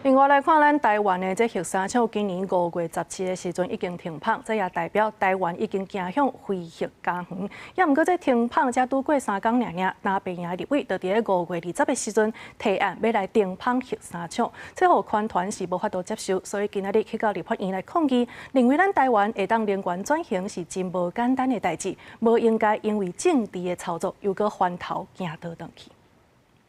另外来看，咱台湾的这核三厂今年5月17的时阵已经停放，这也代表台湾已经走向非核家园。也毋过这停放才拄过3天尔，那边的立委就伫咧5月20的时阵提案要来停放核三厂，这互宽团是无法度接受，所以今仔日去到立法院来抗议，认为咱台湾会当能源转型是真无简单的代志，无应该因为政治的操作又搁翻头行倒转去。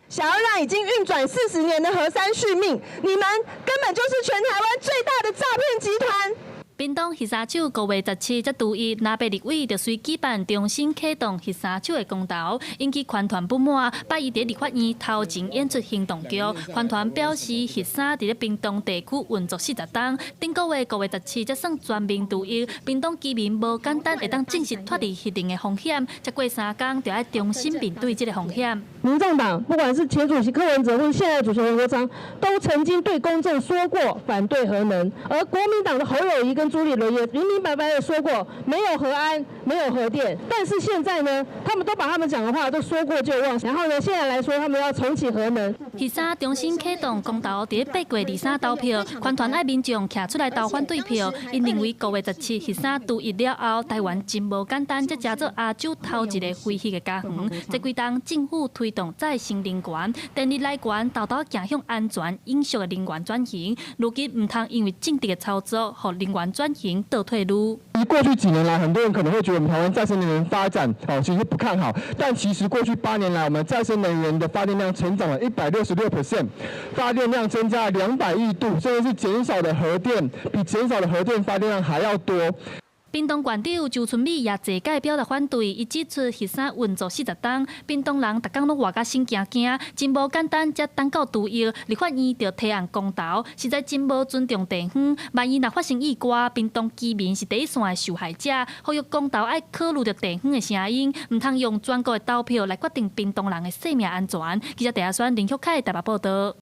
想要让已经运转40年的核三续命，你们根本就是全台湾最大的诈骗集团。 屏东核三厂5月17才拄一，南北立委就随举办重新启动核三厂的公投，引起环团不满，把伊伫立法院头前演出行动剧。环团表示，核三伫咧屏东地区运作40天，顶个月5月17才算全面拄一，屏东居民无简单会当正式脱离核能的风险，才过3天就要重新面对这个风险。民众党不管是前主席柯文哲或是现在的主席黄国昌，都曾经对公众说过反对核能，而国民党的侯友宜跟朱立伦也明明白白的说过，没有核安，没有核电。但是现在呢，他们都把他们讲的话都说过就忘。然后呢，现在来说他们要重启核能。核三重新启动公投，伫8月23投票，环团爱民众徛出来投反对票。因认为5月17核三拄一了后，台湾真无简单，才食做亚洲头一个非核的家园。这几冬政府推动再生能源，电力来源豆豆走向安全、永续的能源转型。如今唔通因为政治的操作，和能源转型倒退路。过去几年来，很多人可能会觉得我们台湾再生能源发展其实不看好，但其实过去8年来，我们再生能源的发电量成长了166%，发电量增加了200亿度，甚至是减少的核电比减少的核电发电量还要多。 屏东县长周春美也坐界表达反对，伊指出核三运作40天，屏东人逐工拢活甲心惊惊，真无简单，才等到拄一，立法院就提案公投，实在真无尊重地方。万一若发生意外，屏东居民是第一线的受害者，呼吁公投爱考虑到地方的声音，唔通用全国的投票来决定屏东人的生命安全。记者陈亚轩、林旭凯台北报道。